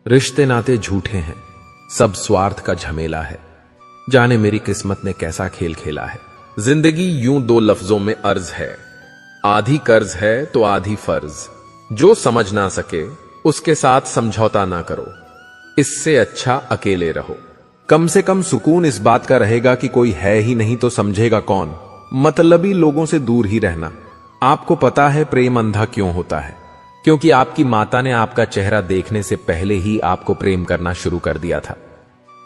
रिश्ते नाते झूठे हैं, सब स्वार्थ का झमेला है। जाने मेरी किस्मत ने कैसा खेल खेला है। जिंदगी यूं दो लफ्जों में अर्ज है, आधी कर्ज है तो आधी फर्ज। जो समझ ना सके उसके साथ समझौता ना करो, इससे अच्छा अकेले रहो। कम से कम सुकून इस बात का रहेगा कि कोई है ही नहीं तो समझेगा कौन। मतलबी लोगों से दूर ही रहना। आपको पता है प्रेम अंधा क्यों होता है? क्योंकि आपकी माता ने आपका चेहरा देखने से पहले ही आपको प्रेम करना शुरू कर दिया था।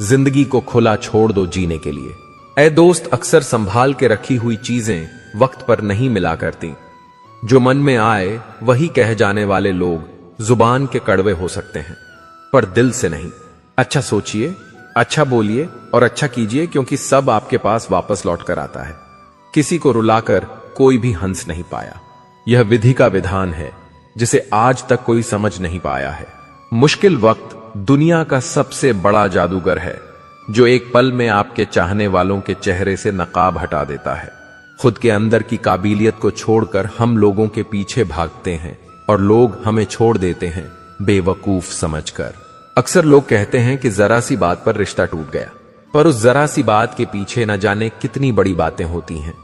जिंदगी को खुला छोड़ दो जीने के लिए। ऐ दोस्त, अक्सर संभाल के रखी हुई चीजें वक्त पर नहीं मिला करती। जो मन में आए वही कह जाने वाले लोग जुबान के कड़वे हो सकते हैं, पर दिल से नहीं। अच्छा सोचिए, अच्छा बोलिए और अच्छा कीजिए, क्योंकि सब आपके पास वापस लौट कर आता है। किसी को रुलाकर कोई भी हंस नहीं पाया। यह विधि का विधान है जिसे आज तक कोई समझ नहीं पाया है। मुश्किल वक्त दुनिया का सबसे बड़ा जादूगर है, जो एक पल में आपके चाहने वालों के चेहरे से नकाब हटा देता है। खुद के अंदर की काबिलियत को छोड़कर हम लोगों के पीछे भागते हैं और लोग हमें छोड़ देते हैं बेवकूफ समझकर। अक्सर लोग कहते हैं कि जरा सी बात पर रिश्ता टूट गया, पर उस जरा सी बात के पीछे न जाने कितनी बड़ी बातें होती हैं,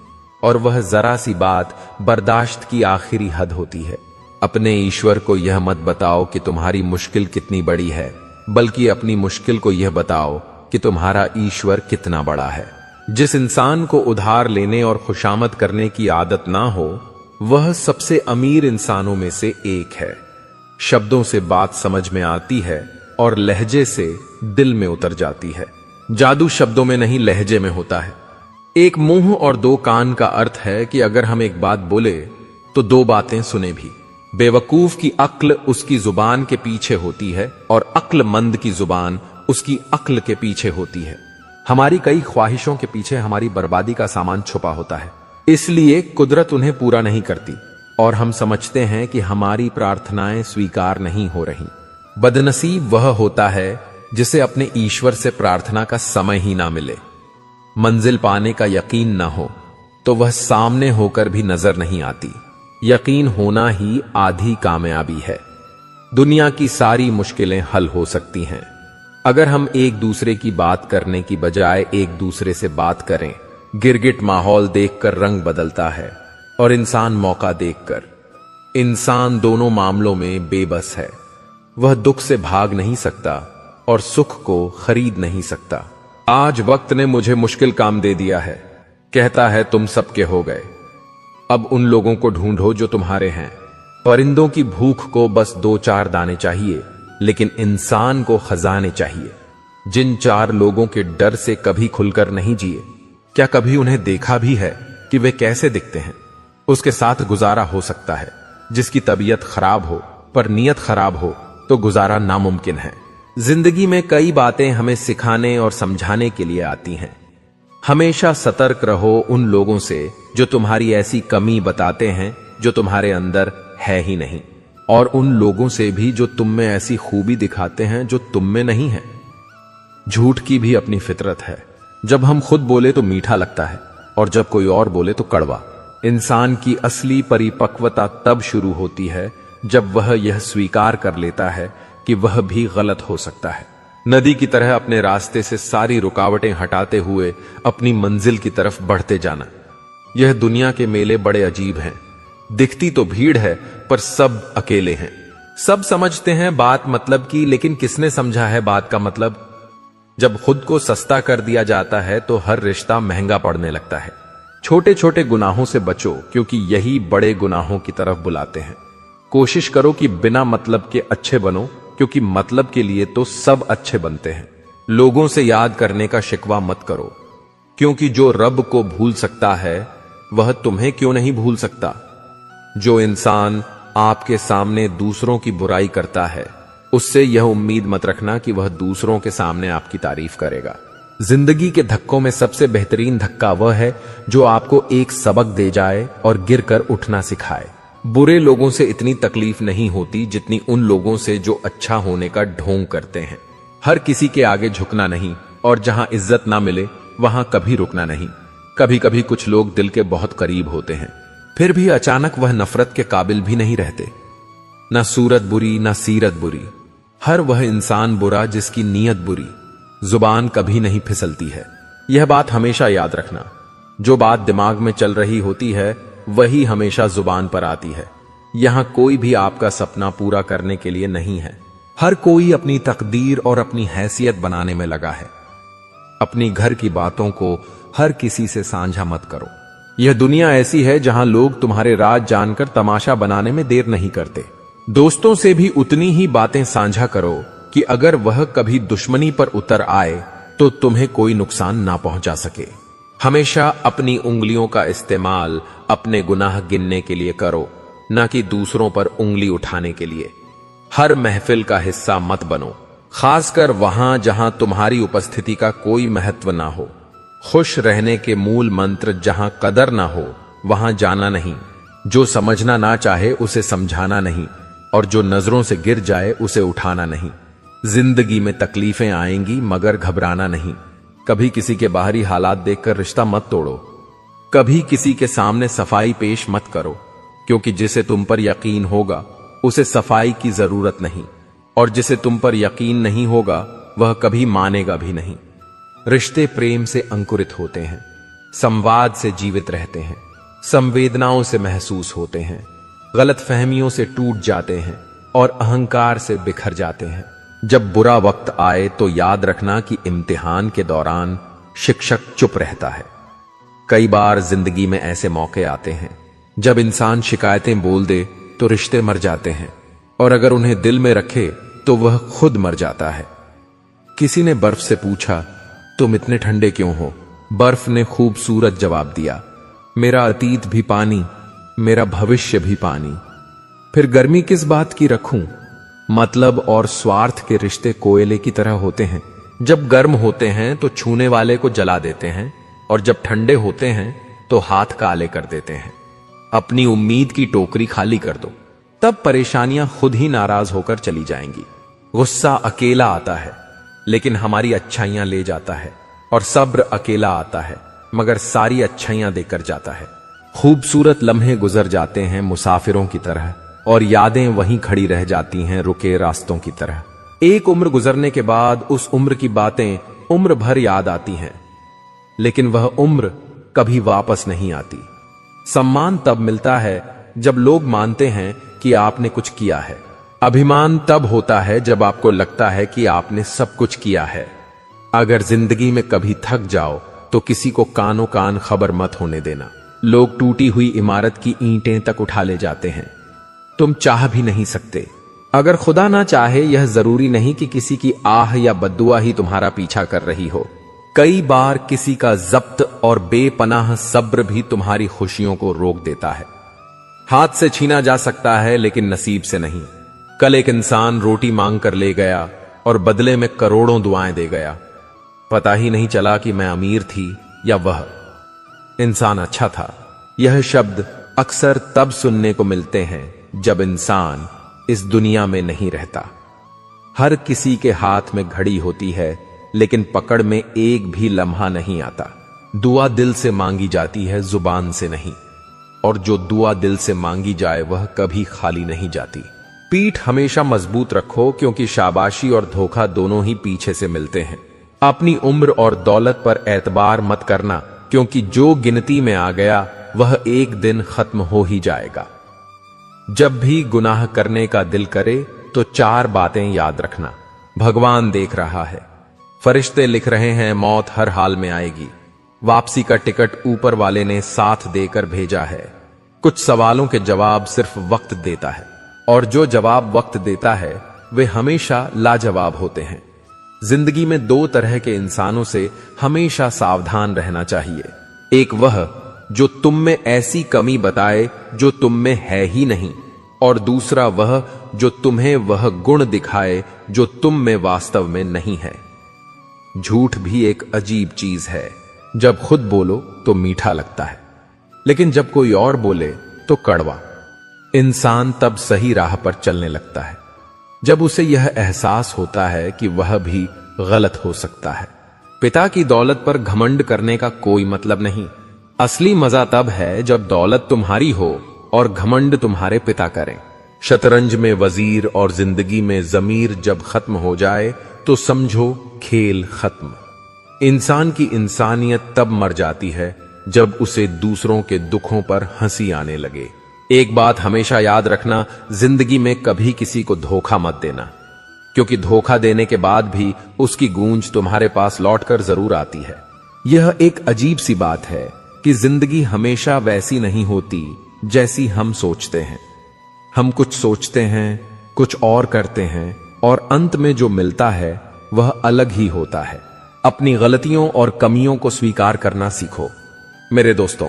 और वह जरा सी बात बर्दाश्त की आखिरी हद होती है। अपने ईश्वर को यह मत बताओ कि तुम्हारी मुश्किल कितनी बड़ी है, बल्कि अपनी मुश्किल को यह बताओ कि तुम्हारा ईश्वर कितना बड़ा है। जिस इंसान को उधार लेने और खुशामद करने की आदत ना हो, वह सबसे अमीर इंसानों में से एक है। शब्दों से बात समझ में आती है और लहजे से दिल में उतर जाती है। जादू शब्दों में नहीं, लहजे में होता है। एक मुंह और दो कान का अर्थ है कि अगर हम एक बात बोले तो दो बातें सुने भी। बेवकूफ की अक्ल उसकी जुबान के पीछे होती है और अक्लमंद की जुबान उसकी अक्ल के पीछे होती है। हमारी कई ख्वाहिशों के पीछे हमारी बर्बादी का सामान छुपा होता है, इसलिए कुदरत उन्हें पूरा नहीं करती और हम समझते हैं कि हमारी प्रार्थनाएं स्वीकार नहीं हो रही। बदनसीब वह होता है जिसे अपने ईश्वर से प्रार्थना का समय ही ना मिले। मंजिल पाने का यकीन ना हो तो वह सामने होकर भी नजर नहीं आती। यकीन होना ही आधी कामयाबी है। दुनिया की सारी मुश्किलें हल हो सकती हैं अगर हम एक दूसरे की बात करने की बजाय एक दूसरे से बात करें। गिरगिट माहौल देखकर रंग बदलता है और इंसान मौका देखकर। इंसान दोनों मामलों में बेबस है। वह दुख से भाग नहीं सकता और सुख को खरीद नहीं सकता। आज वक्त ने मुझे मुश्किल काम दे दिया है। कहता है तुम सबके हो गए, अब उन लोगों को ढूंढो जो तुम्हारे हैं। परिंदों की भूख को बस 2-4 दाने चाहिए, लेकिन इंसान को खजाने चाहिए। जिन 4 लोगों के डर से कभी खुलकर नहीं जिए, क्या कभी उन्हें देखा भी है कि वे कैसे दिखते हैं? उसके साथ गुजारा हो सकता है। जिसकी तबीयत खराब हो पर नीयत खराब हो तो गुजारा नामुमकिन है। जिंदगी में कई बातें हमें सिखाने और समझाने के लिए आती हैं। हमेशा सतर्क रहो उन लोगों से जो तुम्हारी ऐसी कमी बताते हैं जो तुम्हारे अंदर है ही नहीं, और उन लोगों से भी जो तुम में ऐसी खूबी दिखाते हैं जो तुम में नहीं है। झूठ की भी अपनी फितरत है। जब हम खुद बोले तो मीठा लगता है और जब कोई और बोले तो कड़वा। इंसान की असली परिपक्वता तब शुरू होती है जब वह यह स्वीकार कर लेता है कि वह भी गलत हो सकता है। नदी की तरह अपने रास्ते से सारी रुकावटें हटाते हुए अपनी मंजिल की तरफ बढ़ते जाना। यह दुनिया के मेले बड़े अजीब हैं। दिखती तो भीड़ है पर सब अकेले हैं। सब समझते हैं बात मतलब की, लेकिन किसने समझा है बात का मतलब? जब खुद को सस्ता कर दिया जाता है तो हर रिश्ता महंगा पड़ने लगता है। छोटे छोटे गुनाहों से बचो, क्योंकि यही बड़े गुनाहों की तरफ बुलाते हैं। कोशिश करो कि बिना मतलब के अच्छे बनो, क्योंकि मतलब के लिए तो सब अच्छे बनते हैं। लोगों से याद करने का शिकवा मत करो, क्योंकि जो रब को भूल सकता है वह तुम्हें क्यों नहीं भूल सकता। जो इंसान आपके सामने दूसरों की बुराई करता है, उससे यह उम्मीद मत रखना कि वह दूसरों के सामने आपकी तारीफ करेगा। जिंदगी के धक्कों में सबसे बेहतरीन धक्का वह है जो आपको एक सबक दे जाए और गिरकर उठना सिखाए। बुरे लोगों से इतनी तकलीफ नहीं होती जितनी उन लोगों से जो अच्छा होने का ढोंग करते हैं। हर किसी के आगे झुकना नहीं, और जहां इज्जत ना मिले वहां कभी रुकना नहीं। कभी कभी कुछ लोग दिल के बहुत करीब होते हैं, फिर भी अचानक वह नफरत के काबिल भी नहीं रहते। ना सूरत बुरी ना सीरत बुरी। हर वह इंसान बुरा जिसकी नीयत बुरी। जुबान कभी नहीं फिसलती है, यह बात हमेशा याद रखना। जो बात दिमाग में चल रही होती है वही हमेशा जुबान पर आती है। यहां कोई भी आपका सपना पूरा करने के लिए नहीं है। हर कोई अपनी तकदीर और अपनी हैसियत बनाने में लगा है। अपनी घर की बातों को हर किसी से साझा मत करो। यह दुनिया ऐसी है जहां लोग तुम्हारे राज जानकर तमाशा बनाने में देर नहीं करते। दोस्तों से भी उतनी ही बातें साझा करो कि अगर वह कभी दुश्मनी पर उतर आए तो तुम्हें कोई नुकसान ना पहुंचा सके। हमेशा अपनी उंगलियों का इस्तेमाल अपने गुनाह गिनने के लिए करो, न कि दूसरों पर उंगली उठाने के लिए। हर महफिल का हिस्सा मत बनो, खासकर वहां जहां तुम्हारी उपस्थिति का कोई महत्व ना हो। खुश रहने के मूल मंत्र जहां कदर ना हो वहां जाना नहीं। जो समझना ना चाहे उसे समझाना नहीं, और जो नजरों से गिर जाए उसे उठाना नहीं। जिंदगी में तकलीफें आएंगी मगर घबराना नहीं। कभी किसी के बाहरी हालात देखकर रिश्ता मत तोड़ो। कभी किसी के सामने सफाई पेश मत करो, क्योंकि जिसे तुम पर यकीन होगा उसे सफाई की जरूरत नहीं, और जिसे तुम पर यकीन नहीं होगा वह कभी मानेगा भी नहीं। रिश्ते प्रेम से अंकुरित होते हैं, संवाद से जीवित रहते हैं, संवेदनाओं से महसूस होते हैं, गलत फहमियों से टूट जाते हैं और अहंकार से बिखर जाते हैं। जब बुरा वक्त आए तो याद रखना कि इम्तिहान के दौरान शिक्षक चुप रहता है। कई बार जिंदगी में ऐसे मौके आते हैं जब इंसान शिकायतें बोल दे तो रिश्ते मर जाते हैं, और अगर उन्हें दिल में रखे तो वह खुद मर जाता है। किसी ने बर्फ से पूछा, तुम इतने ठंडे क्यों हो? बर्फ ने खूबसूरत जवाब दिया, मेरा अतीत भी पानी, मेरा भविष्य भी पानी। फिर गर्मी किस बात की रखूं? मतलब और स्वार्थ के रिश्ते कोयले की तरह होते हैं। जब गर्म होते हैं तो छूने वाले को जला देते हैं, और जब ठंडे होते हैं तो हाथ काले कर देते हैं। अपनी उम्मीद की टोकरी खाली कर दो, तब परेशानियां खुद ही नाराज होकर चली जाएंगी। गुस्सा अकेला आता है लेकिन हमारी अच्छाइयां ले जाता है, और सब्र अकेला आता है मगर सारी अच्छाइयां देकर जाता है। खूबसूरत लम्हे गुजर जाते हैं मुसाफिरों की तरह, और यादें वहीं खड़ी रह जाती हैं रुके रास्तों की तरह। एक उम्र गुजरने के बाद उस उम्र की बातें उम्र भर याद आती हैं, लेकिन वह उम्र कभी वापस नहीं आती। सम्मान तब मिलता है जब लोग मानते हैं कि आपने कुछ किया है। अभिमान तब होता है जब आपको लगता है कि आपने सब कुछ किया है। अगर जिंदगी में कभी थक जाओ तो किसी को कानो कान खबर मत होने देना। लोग टूटी हुई इमारत की ईंटें तक उठा ले जाते हैं, तुम चाह भी नहीं सकते। अगर खुदा ना चाहे, यह जरूरी नहीं कि किसी की आह या बद्दुआ ही तुम्हारा पीछा कर रही हो। कई बार किसी का जब्त और बेपनाह सब्र भी तुम्हारी खुशियों को रोक देता है। हाथ से छीना जा सकता है लेकिन नसीब से नहीं। कल एक इंसान रोटी मांग कर ले गया और बदले में करोड़ों दुआएं दे गया। पता ही नहीं चला कि मैं अमीर थी या वह इंसान अच्छा था। यह शब्द अक्सर तब सुनने को मिलते हैं जब इंसान इस दुनिया में नहीं रहता। हर किसी के हाथ में घड़ी होती है, लेकिन पकड़ में एक भी लम्हा नहीं आता। दुआ दिल से मांगी जाती है, जुबान से नहीं, और जो दुआ दिल से मांगी जाए वह कभी खाली नहीं जाती। पीठ हमेशा मजबूत रखो, क्योंकि शाबाशी और धोखा दोनों ही पीछे से मिलते हैं। अपनी उम्र और दौलत पर एतबार मत करना, क्योंकि जो गिनती में आ गया वह एक दिन खत्म हो ही जाएगा। जब भी गुनाह करने का दिल करे तो 4 बातें याद रखना। भगवान देख रहा है, फरिश्ते लिख रहे हैं, मौत हर हाल में आएगी, वापसी का टिकट ऊपर वाले ने साथ देकर भेजा है। कुछ सवालों के जवाब सिर्फ वक्त देता है, और जो जवाब वक्त देता है वे हमेशा लाजवाब होते हैं। जिंदगी में 2 तरह के इंसानों से हमेशा सावधान रहना चाहिए। एक वह जो तुम में ऐसी कमी बताए जो तुम में है ही नहीं, और दूसरा वह जो तुम्हें वह गुण दिखाए जो तुम में वास्तव में नहीं है। झूठ भी एक अजीब चीज है। जब खुद बोलो तो मीठा लगता है, लेकिन जब कोई और बोले तो कड़वा। इंसान तब सही राह पर चलने लगता है जब उसे यह एहसास होता है कि वह भी गलत हो सकता है। पिता की दौलत पर घमंड करने का कोई मतलब नहीं। असली मजा तब है जब दौलत तुम्हारी हो और घमंड तुम्हारे पिता करें। शतरंज में वजीर और जिंदगी में जमीर जब खत्म हो जाए तो समझो खेल खत्म। इंसान की इंसानियत तब मर जाती है जब उसे दूसरों के दुखों पर हंसी आने लगे। एक बात हमेशा याद रखना, जिंदगी में कभी किसी को धोखा मत देना, क्योंकि धोखा देने के बाद भी उसकी गूंज तुम्हारे पास लौटकर जरूर आती है। यह एक अजीब सी बात है कि जिंदगी हमेशा वैसी नहीं होती जैसी हम सोचते हैं। हम कुछ सोचते हैं, कुछ और करते हैं, और अंत में जो मिलता है वह अलग ही होता है। अपनी गलतियों और कमियों को स्वीकार करना सीखो। मेरे दोस्तों,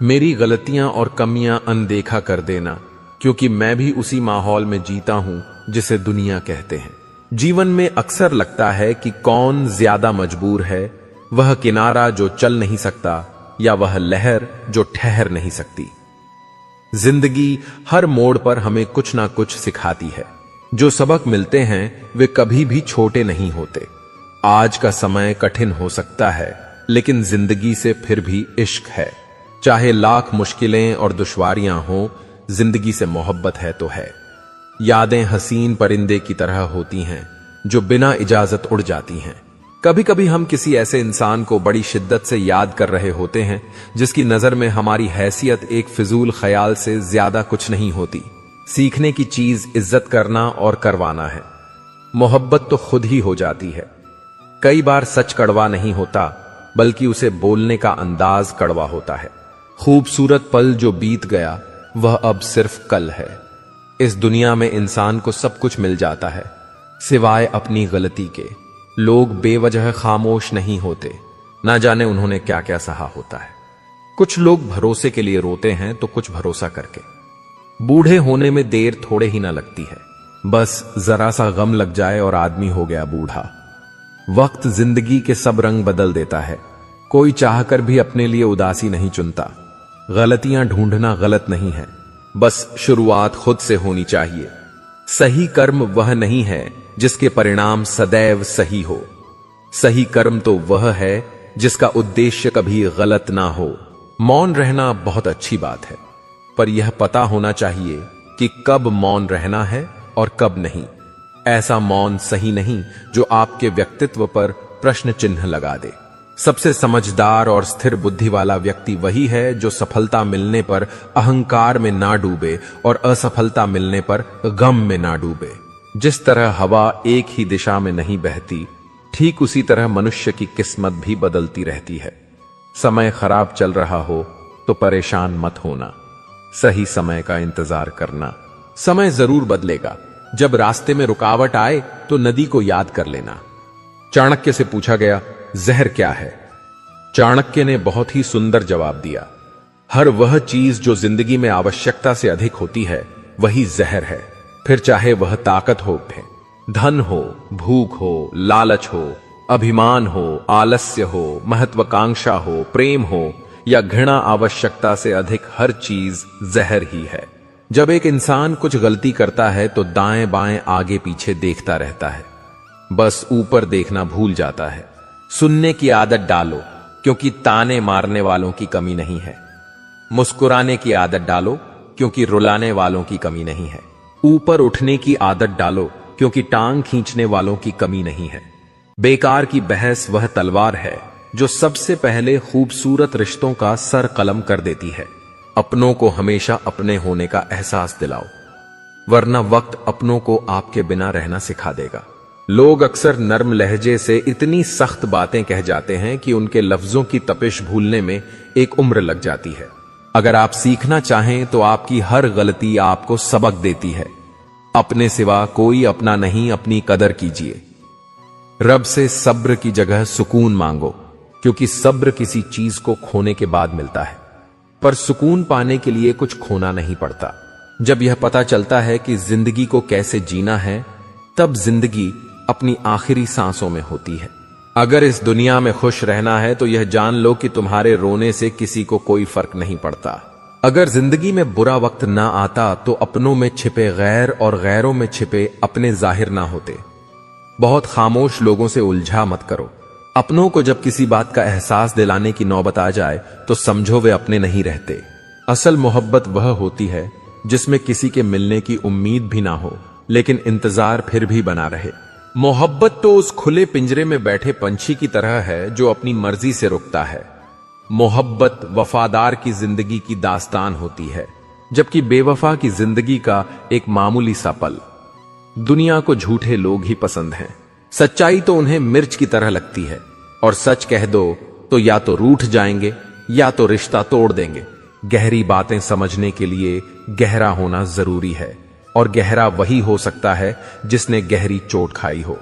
मेरी गलतियां और कमियां अनदेखा कर देना, क्योंकि मैं भी उसी माहौल में जीता हूं जिसे दुनिया कहते हैं। जीवन में अक्सर लगता है कि कौन ज्यादा मजबूर है, वह किनारा जो चल नहीं सकता या वह लहर जो ठहर नहीं सकती। जिंदगी हर मोड़ पर हमें कुछ ना कुछ सिखाती है। जो सबक मिलते हैं वे कभी भी छोटे नहीं होते। आज का समय कठिन हो सकता है, लेकिन जिंदगी से फिर भी इश्क है। चाहे लाख मुश्किलें और दुश्वारियां हों, जिंदगी से मोहब्बत है तो है। यादें हसीन परिंदे की तरह होती हैं जो बिना इजाजत उड़ जाती हैं। कभी कभी हम किसी ऐसे इंसान को बड़ी शिद्दत से याद कर रहे होते हैं जिसकी नजर में हमारी हैसियत एक फिजूल ख्याल से ज्यादा कुछ नहीं होती। सीखने की चीज इज्जत करना और करवाना है। मोहब्बत तो खुद ही हो जाती है। कई बार सच कड़वा नहीं होता, बल्कि उसे बोलने का अंदाज कड़वा होता है। खूबसूरत पल जो बीत गया वह अब सिर्फ कल है। इस दुनिया में इंसान को सब कुछ मिल जाता है सिवाय अपनी गलती के। लोग बेवजह खामोश नहीं होते, ना जाने उन्होंने क्या क्या सहा होता है। कुछ लोग भरोसे के लिए रोते हैं तो कुछ भरोसा करके। बूढ़े होने में देर थोड़े ही ना लगती है, बस जरा सा गम लग जाए और आदमी हो गया बूढ़ा। वक्त जिंदगी के सब रंग बदल देता है। कोई चाहकर भी अपने लिए उदासी नहीं चुनता। गलतियां ढूंढना गलत नहीं है, बस शुरुआत खुद से होनी चाहिए। सही कर्म वह नहीं है जिसके परिणाम सदैव सही हो। सही कर्म तो वह है जिसका उद्देश्य कभी गलत ना हो। मौन रहना बहुत अच्छी बात है, पर यह पता होना चाहिए कि कब मौन रहना है और कब नहीं। ऐसा मौन सही नहीं जो आपके व्यक्तित्व पर प्रश्न चिन्ह लगा दे। सबसे समझदार और स्थिर बुद्धि वाला व्यक्ति वही है जो सफलता मिलने पर अहंकार में ना डूबे और असफलता मिलने पर गम में ना डूबे। जिस तरह हवा एक ही दिशा में नहीं बहती, ठीक उसी तरह मनुष्य की किस्मत भी बदलती रहती है। समय खराब चल रहा हो तो परेशान मत होना, सही समय का इंतजार करना। समय जरूर बदलेगा। जब रास्ते में रुकावट आए तो नदी को याद कर लेना। चाणक्य से पूछा गया, जहर क्या है? चाणक्य ने बहुत ही सुंदर जवाब दिया, हर वह चीज जो जिंदगी में आवश्यकता से अधिक होती है वही जहर है। फिर चाहे वह ताकत हो, धन हो, भूख हो, लालच हो, अभिमान हो, आलस्य हो, महत्वाकांक्षा हो, प्रेम हो या घृणा, आवश्यकता से अधिक हर चीज जहर ही है। जब एक इंसान कुछ गलती करता है तो दाएं बाएं आगे पीछे देखता रहता है, बस ऊपर देखना भूल जाता है। सुनने की आदत डालो, क्योंकि ताने मारने वालों की कमी नहीं है। मुस्कुराने की आदत डालो, क्योंकि रुलाने वालों की कमी नहीं है। ऊपर उठने की आदत डालो, क्योंकि टांग खींचने वालों की कमी नहीं है। बेकार की बहस वह तलवार है जो सबसे पहले खूबसूरत रिश्तों का सर कलम कर देती है। अपनों को हमेशा अपने होने का एहसास दिलाओ, वरना वक्त अपनों को आपके बिना रहना सिखा देगा। लोग अक्सर नर्म लहजे से इतनी सख्त बातें कह जाते हैं कि उनके लफ्जों की तपिश भूलने में एक उम्र लग जाती है। अगर आप सीखना चाहें तो आपकी हर गलती आपको सबक देती है। अपने सिवा कोई अपना नहीं, अपनी कदर कीजिए। रब से सब्र की जगह सुकून मांगो, क्योंकि सब्र किसी चीज को खोने के बाद मिलता है, पर सुकून पाने के लिए कुछ खोना नहीं पड़ता। जब यह पता चलता है कि जिंदगी को कैसे जीना है, तब जिंदगी अपनी आखिरी सांसों में होती है। अगर इस दुनिया में खुश रहना है तो यह जान लो कि तुम्हारे रोने से किसी को कोई फर्क नहीं पड़ता। अगर जिंदगी में बुरा वक्त ना आता तो अपनों में छिपे गैर और गैरों में छिपे अपने जाहिर ना होते। बहुत खामोश लोगों से उलझा मत करो। अपनों को जब किसी बात का एहसास दिलाने की नौबत आ जाए तो समझो वे अपने नहीं रहते। असल मोहब्बत वह होती है जिसमें किसी के मिलने की उम्मीद भी ना हो, लेकिन इंतजार फिर भी बना रहे। मोहब्बत तो उस खुले पिंजरे में बैठे पंछी की तरह है जो अपनी मर्जी से रुकता है। मोहब्बत वफादार की जिंदगी की दास्तान होती है, जबकि बेवफा की जिंदगी का एक मामूली सा पल। दुनिया को झूठे लोग ही पसंद हैं। सच्चाई तो उन्हें मिर्च की तरह लगती है, और सच कह दो तो या तो रूठ जाएंगे या तो रिश्ता तोड़ देंगे। गहरी बातें समझने के लिए गहरा होना जरूरी है, और गहरा वही हो सकता है जिसने गहरी चोट खाई हो।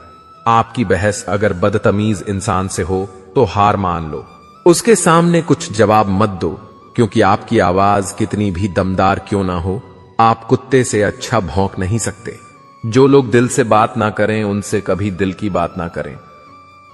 आपकी बहस अगर बदतमीज इंसान से हो तो हार मान लो, उसके सामने कुछ जवाब मत दो, क्योंकि आपकी आवाज कितनी भी दमदार क्यों ना हो, आप कुत्ते से अच्छा भौंक नहीं सकते। जो लोग दिल से बात ना करें उनसे कभी दिल की बात ना करें।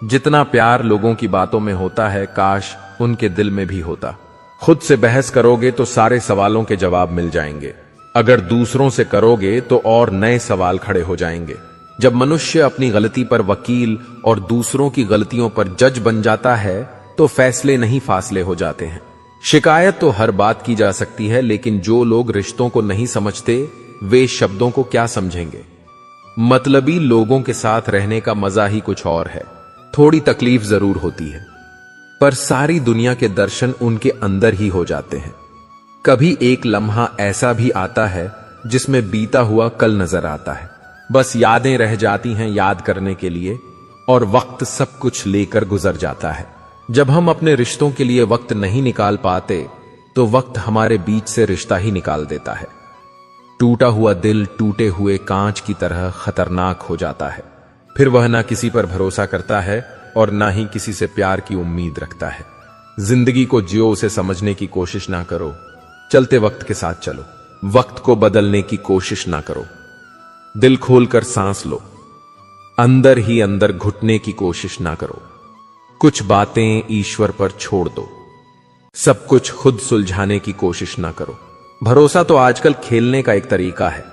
जितना प्यार लोगों की बातों में होता है, काश उनके दिल में भी होता। खुद से बहस करोगे तो सारे सवालों के जवाब मिल जाएंगे, अगर दूसरों से करोगे तो और नए सवाल खड़े हो जाएंगे। जब मनुष्य अपनी गलती पर वकील और दूसरों की गलतियों पर जज बन जाता है तो फैसले नहीं फासले हो जाते हैं। शिकायत तो हर बात की जा सकती है, लेकिन जो लोग रिश्तों को नहीं समझते वे शब्दों को क्या समझेंगे। मतलबी लोगों के साथ रहने का मजा ही कुछ और है। थोड़ी तकलीफ जरूर होती है, पर सारी दुनिया के दर्शन उनके अंदर ही हो जाते हैं। कभी एक लम्हा ऐसा भी आता है जिसमें बीता हुआ कल नजर आता है, बस यादें रह जाती हैं याद करने के लिए, और वक्त सब कुछ लेकर गुजर जाता है। जब हम अपने रिश्तों के लिए वक्त नहीं निकाल पाते तो वक्त हमारे बीच से रिश्ता ही निकाल देता है। टूटा हुआ दिल टूटे हुए कांच की तरह खतरनाक हो जाता है। फिर वह ना किसी पर भरोसा करता है और ना ही किसी से प्यार की उम्मीद रखता है। जिंदगी को जियो, उसे समझने की कोशिश ना करो। चलते वक्त के साथ चलो, वक्त को बदलने की कोशिश ना करो। दिल खोलकर सांस लो, अंदर ही अंदर घुटने की कोशिश ना करो। कुछ बातें ईश्वर पर छोड़ दो, सब कुछ खुद सुलझाने की कोशिश ना करो। भरोसा तो आजकल खेलने का एक तरीका है,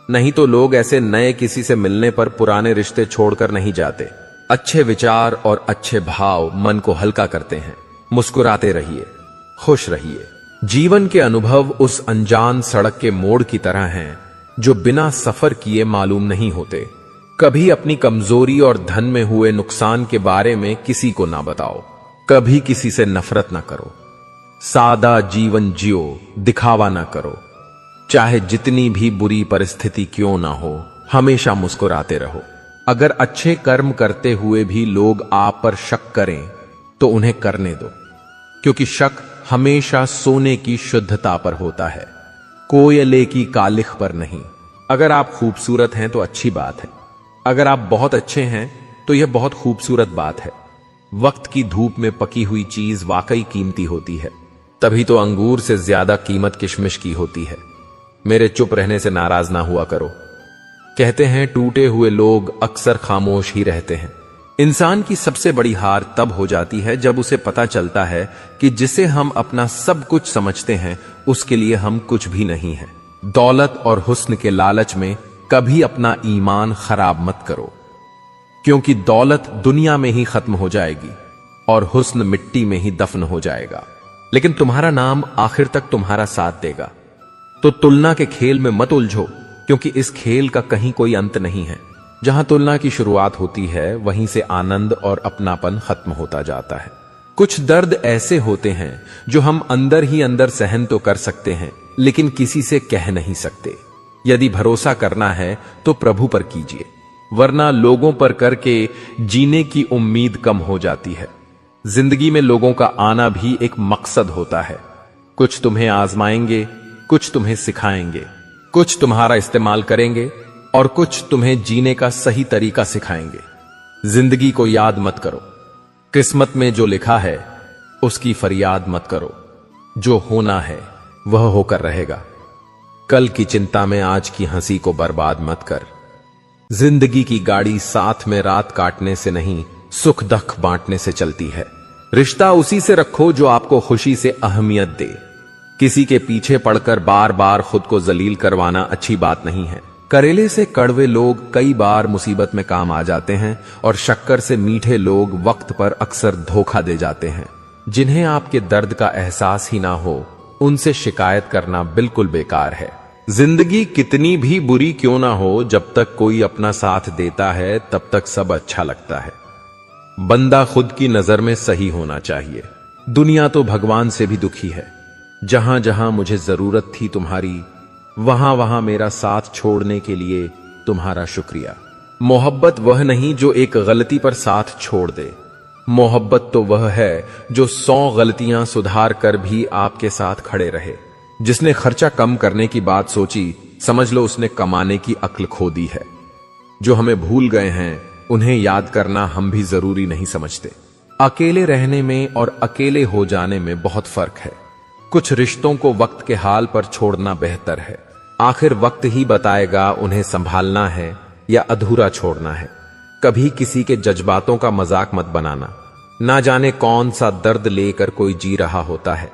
नहीं तो लोग ऐसे नए किसी से मिलने पर पुराने रिश्ते छोड़कर नहीं जाते। अच्छे विचार और अच्छे भाव मन को हल्का करते हैं। मुस्कुराते रहिए, खुश रहिए। जीवन के अनुभव उस अनजान सड़क के मोड़ की तरह हैं जो बिना सफर किए मालूम नहीं होते। कभी अपनी कमजोरी और धन में हुए नुकसान के बारे में किसी को ना बताओ। कभी किसी से नफरत ना करो। सादा जीवन जियो, दिखावा ना करो। चाहे जितनी भी बुरी परिस्थिति क्यों ना हो, हमेशा मुस्कुराते रहो। अगर अच्छे कर्म करते हुए भी लोग आप पर शक करें तो उन्हें करने दो, क्योंकि शक हमेशा सोने की शुद्धता पर होता है, कोयले की कालिख पर नहीं। अगर आप खूबसूरत हैं तो अच्छी बात है, अगर आप बहुत अच्छे हैं तो यह बहुत खूबसूरत बात है। वक्त की धूप में पकी हुई चीज वाकई कीमती होती है, तभी तो अंगूर से ज्यादा कीमत किशमिश की होती है। मेरे चुप रहने से नाराज ना हुआ करो। कहते हैं टूटे हुए लोग अक्सर खामोश ही रहते हैं। इंसान की सबसे बड़ी हार तब हो जाती है जब उसे पता चलता है कि जिसे हम अपना सब कुछ समझते हैं उसके लिए हम कुछ भी नहीं है। दौलत और हुस्न के लालच में कभी अपना ईमान खराब मत करो, क्योंकि दौलत दुनिया में ही खत्म हो जाएगी और हुस्न मिट्टी में ही दफन हो जाएगा, लेकिन तुम्हारा नाम आखिर तक तुम्हारा साथ देगा। तो तुलना के खेल में मत उलझो, क्योंकि इस खेल का कहीं कोई अंत नहीं है। जहां तुलना की शुरुआत होती है वहीं से आनंद और अपनापन खत्म होता जाता है। कुछ दर्द ऐसे होते हैं जो हम अंदर ही अंदर सहन तो कर सकते हैं, लेकिन किसी से कह नहीं सकते। यदि भरोसा करना है तो प्रभु पर कीजिए, वरना लोगों पर करके जीने की उम्मीद कम हो जाती है। जिंदगी में लोगों का आना भी एक मकसद होता है। कुछ तुम्हें आजमाएंगे, कुछ तुम्हें सिखाएंगे, कुछ तुम्हारा इस्तेमाल करेंगे और कुछ तुम्हें जीने का सही तरीका सिखाएंगे। जिंदगी को याद मत करो, किस्मत में जो लिखा है उसकी फरियाद मत करो। जो होना है वह होकर रहेगा। कल की चिंता में आज की हंसी को बर्बाद मत कर। जिंदगी की गाड़ी साथ में रात काटने से नहीं, सुख दुख बांटने से चलती है। रिश्ता उसी से रखो जो आपको खुशी से अहमियत दे। किसी के पीछे पड़कर बार बार खुद को जलील करवाना अच्छी बात नहीं है। करेले से कड़वे लोग कई बार मुसीबत में काम आ जाते हैं और शक्कर से मीठे लोग वक्त पर अक्सर धोखा दे जाते हैं। जिन्हें आपके दर्द का एहसास ही ना हो, उनसे शिकायत करना बिल्कुल बेकार है। जिंदगी कितनी भी बुरी क्यों ना हो, जब तक कोई अपना साथ देता है तब तक सब अच्छा लगता है। बंदा खुद की नजर में सही होना चाहिए। दुनिया तो भगवान से भी दुखी है। जहां जहां मुझे जरूरत थी तुम्हारी, वहां वहां मेरा साथ छोड़ने के लिए तुम्हारा शुक्रिया। मोहब्बत वह नहीं जो एक गलती पर साथ छोड़ दे। मोहब्बत तो वह है जो 100 गलतियां सुधार कर भी आपके साथ खड़े रहे। जिसने खर्चा कम करने की बात सोची, समझ लो उसने कमाने की अक्ल खो दी है। जो हमें भूल गए हैं, उन्हें याद करना हम भी जरूरी नहीं समझते। अकेले रहने में और अकेले हो जाने में बहुत फर्क है। कुछ रिश्तों को वक्त के हाल पर छोड़ना बेहतर है। आखिर वक्त ही बताएगा उन्हें संभालना है या अधूरा छोड़ना है। कभी किसी के जज्बातों का मजाक मत बनाना। ना जाने कौन सा दर्द लेकर कोई जी रहा होता है।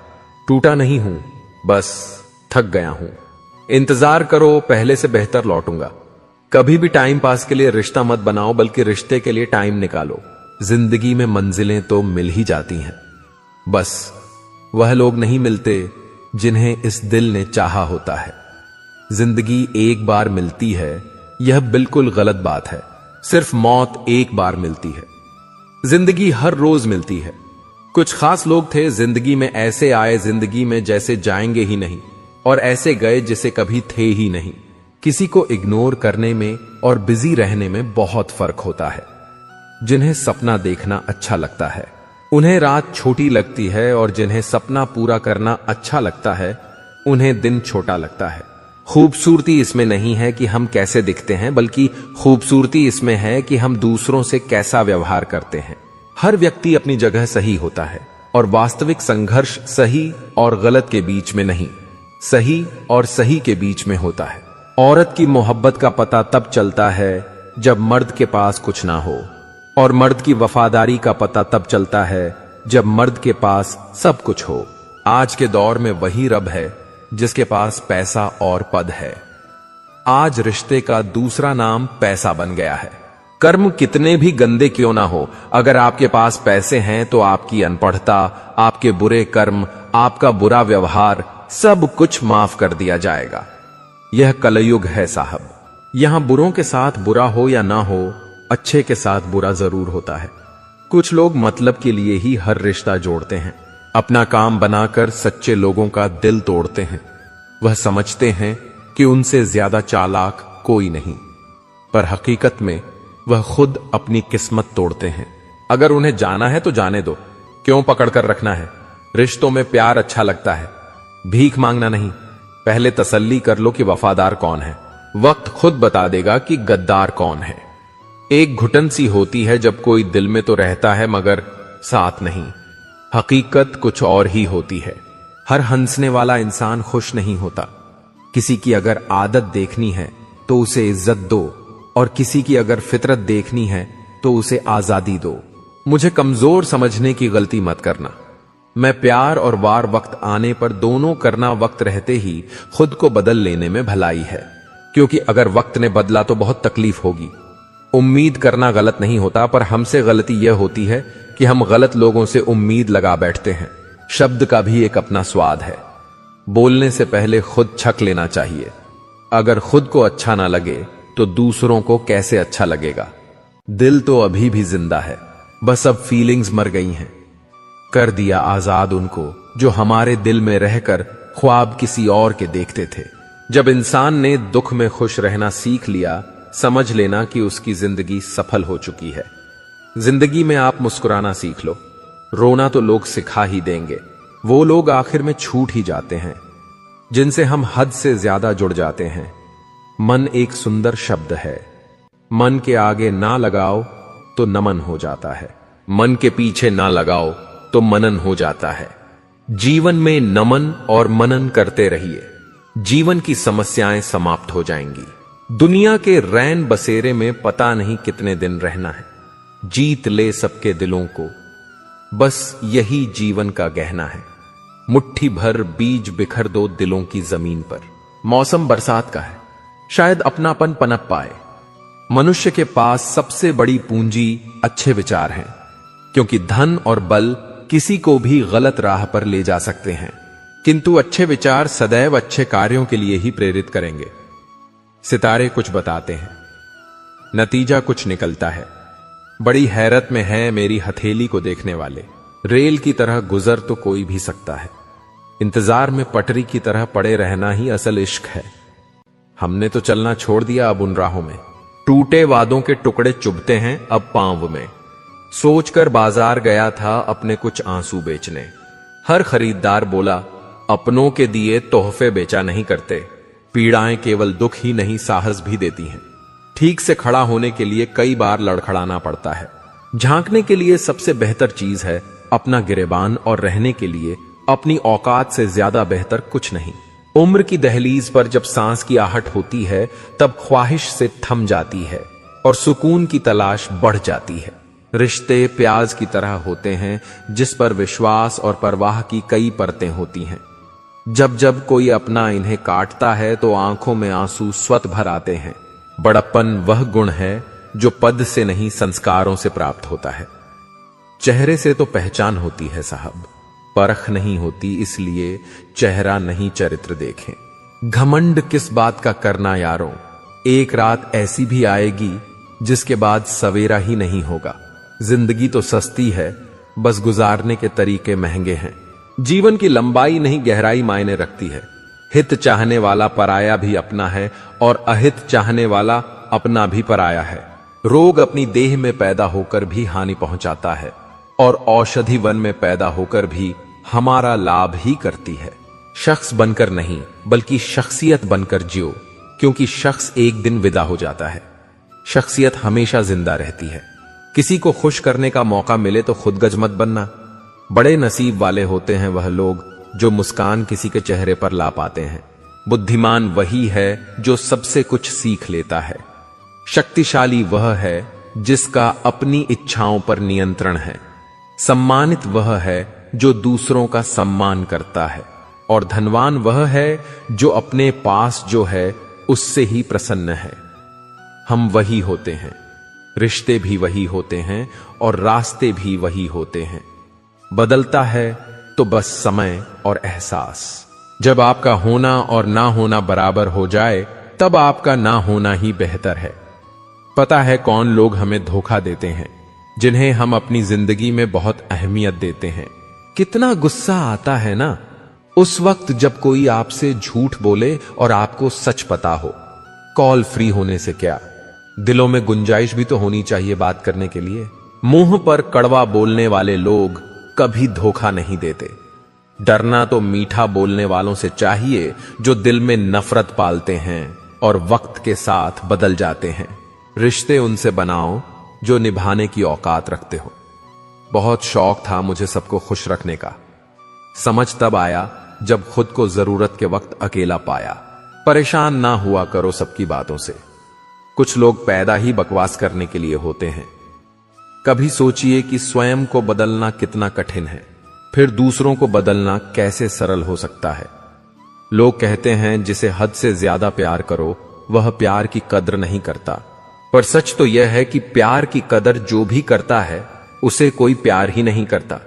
टूटा नहीं हूं, बस थक गया हूं। इंतजार करो, पहले से बेहतर लौटूंगा। कभी भी टाइम पास के लिए रिश्ता मत बनाओ, बल्कि रिश्ते के लिए टाइम निकालो। जिंदगी में मंजिलें तो मिल ही जाती हैं, बस वह लोग नहीं मिलते जिन्हें इस दिल ने चाहा होता है। जिंदगी एक बार मिलती है, यह बिल्कुल गलत बात है। सिर्फ मौत एक बार मिलती है। जिंदगी हर रोज मिलती है। कुछ खास लोग थे जिंदगी में, ऐसे आए जिंदगी में जैसे जाएंगे ही नहीं, और ऐसे गए जिसे कभी थे ही नहीं। किसी को इग्नोर करने में और बिजी रहने में बहुत फर्क होता है। जिन्हें सपना देखना अच्छा लगता है, उन्हें रात छोटी लगती है, और जिन्हें सपना पूरा करना अच्छा लगता है, उन्हें दिन छोटा लगता है। खूबसूरती इसमें नहीं है कि हम कैसे दिखते हैं, बल्कि खूबसूरती इसमें है कि हम दूसरों से कैसा व्यवहार करते हैं। हर व्यक्ति अपनी जगह सही होता है, और वास्तविक संघर्ष सही और गलत के बीच में नहीं, सही और सही के बीच में होता है। औरत की मोहब्बत का पता तब चलता है जब मर्द के पास कुछ ना हो, और मर्द की वफादारी का पता तब चलता है जब मर्द के पास सब कुछ हो। आज के दौर में वही रब है जिसके पास पैसा और पद है। आज रिश्ते का दूसरा नाम पैसा बन गया है। कर्म कितने भी गंदे क्यों ना हो, अगर आपके पास पैसे हैं तो आपकी अनपढ़ता, आपके बुरे कर्म, आपका बुरा व्यवहार, सब कुछ माफ कर दिया जाएगा। यह कलयुग है साहब। यहां बुरों के साथ बुरा हो या ना हो, अच्छे के साथ बुरा जरूर होता है। कुछ लोग मतलब के लिए ही हर रिश्ता जोड़ते हैं। अपना काम बनाकर सच्चे लोगों का दिल तोड़ते हैं। वह समझते हैं कि उनसे ज्यादा चालाक कोई नहीं, पर हकीकत में वह खुद अपनी किस्मत तोड़ते हैं। अगर उन्हें जाना है तो जाने दो, क्यों पकड़ कर रखना है। रिश्तों में प्यार अच्छा लगता है, भीख मांगना नहीं। पहले तसल्ली कर लो कि वफादार कौन है। वक्त खुद बता देगा कि गद्दार कौन है। एक घुटन सी होती है जब कोई दिल में तो रहता है मगर साथ नहीं। हकीकत कुछ और ही होती है। हर हंसने वाला इंसान खुश नहीं होता। किसी की अगर आदत देखनी है तो उसे इज्जत दो, और किसी की अगर फितरत देखनी है तो उसे आजादी दो। मुझे कमजोर समझने की गलती मत करना। मैं प्यार और वार वक्त आने पर दोनों करना वक्त रहते ही खुद को बदल लेने में भलाई है, क्योंकि अगर वक्त ने बदला तो बहुत तकलीफ होगी। उम्मीद करना गलत नहीं होता, पर हमसे गलती यह होती है कि हम गलत लोगों से उम्मीद लगा बैठते हैं। शब्द का भी एक अपना स्वाद है। बोलने से पहले खुद छक लेना चाहिए। अगर खुद को अच्छा ना लगे तो दूसरों को कैसे अच्छा लगेगा। दिल तो अभी भी जिंदा है, बस अब फीलिंग्स मर गई हैं। कर दिया आजाद उनको जो हमारे दिल में रहकर ख्वाब किसी और के देखते थे। जब इंसान ने दुख में खुश रहना सीख लिया, समझ लेना कि उसकी जिंदगी सफल हो चुकी है। जिंदगी में आप मुस्कुराना सीख लो। रोना तो लोग सिखा ही देंगे। वो लोग आखिर में छूट ही जाते हैं जिनसे हम हद से ज्यादा जुड़ जाते हैं। मन एक सुंदर शब्द है। मन के आगे ना लगाओ तो नमन हो जाता है, मन के पीछे ना लगाओ तो मनन हो जाता है। जीवन में नमन और मनन करते रहिए, जीवन की समस्याएं समाप्त हो जाएंगी। दुनिया के रैन बसेरे में पता नहीं कितने दिन रहना है। जीत ले सबके दिलों को, बस यही जीवन का गहना है। मुट्ठी भर बीज बिखर दो दिलों की जमीन पर। मौसम बरसात का है, शायद अपनापन पनप पाए। मनुष्य के पास सबसे बड़ी पूंजी अच्छे विचार हैं, क्योंकि धन और बल किसी को भी गलत राह पर ले जा सकते हैं, किंतु अच्छे विचार सदैव अच्छे कार्यों के लिए ही प्रेरित करेंगे। सितारे कुछ बताते हैं, नतीजा कुछ निकलता है। बड़ी हैरत में है मेरी हथेली को देखने वाले। रेल की तरह गुजर तो कोई भी सकता है, इंतजार में पटरी की तरह पड़े रहना ही असल इश्क है। हमने तो चलना छोड़ दिया अब उन राहों में। टूटे वादों के टुकड़े चुभते हैं अब पांव में। सोचकर बाजार गया था अपने कुछ आंसू बेचने। हर खरीदार बोला, अपनों के दिए तोहफे बेचा नहीं करते। पीड़ाएं केवल दुख ही नहीं साहस भी देती हैं। ठीक से खड़ा होने के लिए कई बार लड़खड़ाना पड़ता है। झांकने के लिए सबसे बेहतर चीज है अपना गिरेबान, और रहने के लिए अपनी औकात से ज्यादा बेहतर कुछ नहीं। उम्र की दहलीज पर जब सांस की आहट होती है तब ख्वाहिश से थम जाती है और सुकून की तलाश बढ़ जाती है। रिश्ते प्याज की तरह होते हैं जिस पर विश्वास और परवाह की कई परतें होती हैं। जब जब कोई अपना इन्हें काटता है तो आंखों में आंसू स्वत भर आते हैं। बड़प्पन वह गुण है जो पद से नहीं संस्कारों से प्राप्त होता है। चेहरे से तो पहचान होती है साहब, परख नहीं होती, इसलिए चेहरा नहीं चरित्र देखें। घमंड किस बात का करना यारों, एक रात ऐसी भी आएगी जिसके बाद सवेरा ही नहीं होगा। जिंदगी तो सस्ती है, बस गुजारने के तरीके महंगे हैं। जीवन की लंबाई नहीं गहराई मायने रखती है। हित चाहने वाला पराया भी अपना है और अहित चाहने वाला अपना भी पराया है। रोग अपनी देह में पैदा होकर भी हानि पहुंचाता है और औषधि वन में पैदा होकर भी हमारा लाभ ही करती है। शख्स बनकर नहीं बल्कि शख्सियत बनकर जियो, क्योंकि शख्स एक दिन विदा हो जाता है, शख्सियत हमेशा जिंदा रहती है। किसी को खुश करने का मौका मिले तो खुदगज मत बनना। बड़े नसीब वाले होते हैं वह लोग जो मुस्कान किसी के चेहरे पर ला पाते हैं। बुद्धिमान वही है जो सबसे कुछ सीख लेता है। शक्तिशाली वह है जिसका अपनी इच्छाओं पर नियंत्रण है। सम्मानित वह है जो दूसरों का सम्मान करता है, और धनवान वह है जो अपने पास जो है उससे ही प्रसन्न है। हम वही होते हैं, रिश्ते भी वही होते हैं और रास्ते भी वही होते हैं। बदलता है तो बस समय और एहसास। जब आपका होना और ना होना बराबर हो जाए तब आपका ना होना ही बेहतर है। पता है कौन लोग हमें धोखा देते हैं, जिन्हें हम अपनी जिंदगी में बहुत अहमियत देते हैं। कितना गुस्सा आता है ना उस वक्त जब कोई आपसे झूठ बोले और आपको सच पता हो। कॉल फ्री होने से क्या, दिलों में गुंजाइश भी तो होनी चाहिए बात करने के लिए। मुंह पर कड़वा बोलने वाले लोग कभी धोखा नहीं देते। डरना तो मीठा बोलने वालों से चाहिए जो दिल में नफरत पालते हैं और वक्त के साथ बदल जाते हैं। रिश्ते उनसे बनाओ जो निभाने की औकात रखते हो। बहुत शौक था मुझे सबको खुश रखने का। समझ तब आया जब खुद को जरूरत के वक्त अकेला पाया। परेशान ना हुआ करो सबकी बातों से। कुछ लोग पैदा ही बकवास करने के लिए होते हैं। कभी सोचिए कि स्वयं को बदलना कितना कठिन है, फिर दूसरों को बदलना कैसे सरल हो सकता है। लोग कहते हैं जिसे हद से ज्यादा प्यार करो वह प्यार की कद्र नहीं करता, पर सच तो यह है कि प्यार की कदर जो भी करता है उसे कोई प्यार ही नहीं करता,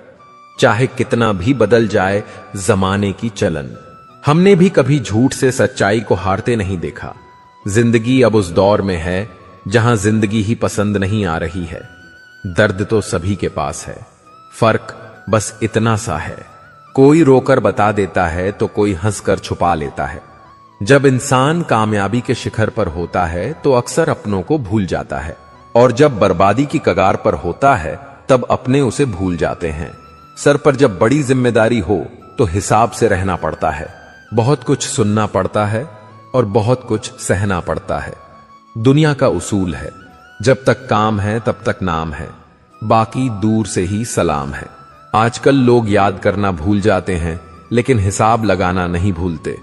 चाहे कितना भी बदल जाए जमाने की चलन। हमने भी कभी झूठ से सच्चाई को हारते नहीं देखा। जिंदगी अब उस दौर में है जहां जिंदगी ही पसंद नहीं आ रही है। दर्द तो सभी के पास है, फर्क बस इतना सा है, कोई रोकर बता देता है तो कोई हंसकर छुपा लेता है। जब इंसान कामयाबी के शिखर पर होता है तो अक्सर अपनों को भूल जाता है, और जब बर्बादी की कगार पर होता है तब अपने उसे भूल जाते हैं। सर पर जब बड़ी जिम्मेदारी हो तो हिसाब से रहना पड़ता है। बहुत कुछ सुनना पड़ता है और बहुत कुछ सहना पड़ता है। दुनिया का उसूल है, जब तक काम है तब तक नाम है, बाकी दूर से ही सलाम है। आजकल लोग याद करना भूल जाते हैं लेकिन हिसाब लगाना नहीं भूलते।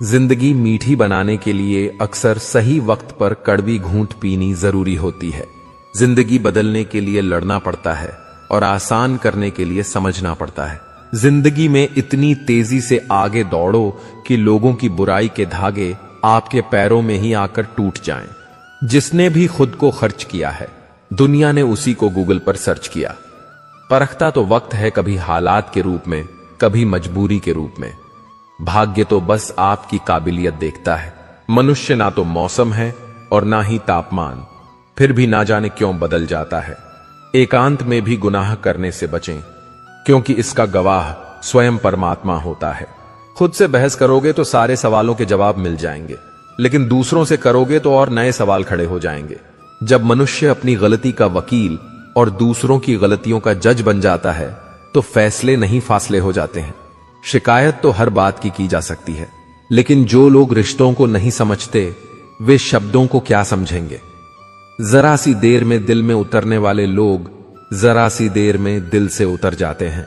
जिंदगी मीठी बनाने के लिए अक्सर सही वक्त पर कड़वी घूंट पीनी जरूरी होती है। जिंदगी बदलने के लिए लड़ना पड़ता है और आसान करने के लिए समझना पड़ता है। जिंदगी में इतनी तेजी से आगे दौड़ो कि लोगों की बुराई के धागे आपके पैरों में ही आकर टूट जाएं। जिसने भी खुद को खर्च किया है दुनिया ने उसी को गूगल पर सर्च किया। परखता तो वक्त है, कभी हालात के रूप में, कभी मजबूरी के रूप में। भाग्य तो बस आपकी काबिलियत देखता है। मनुष्य ना तो मौसम है और ना ही तापमान, फिर भी ना जाने क्यों बदल जाता है। एकांत में भी गुनाह करने से बचें, क्योंकि इसका गवाह स्वयं परमात्मा होता है। खुद से बहस करोगे तो सारे सवालों के जवाब मिल जाएंगे, लेकिन दूसरों से करोगे तो और नए सवाल खड़े हो जाएंगे। जब मनुष्य अपनी गलती का वकील और दूसरों की गलतियों का जज बन जाता है तो फैसले नहीं फासले हो जाते हैं। शिकायत तो हर बात की जा सकती है, लेकिन जो लोग रिश्तों को नहीं समझते वे शब्दों को क्या समझेंगे। जरा सी देर में दिल में उतरने वाले लोग जरा सी देर में दिल से उतर जाते हैं।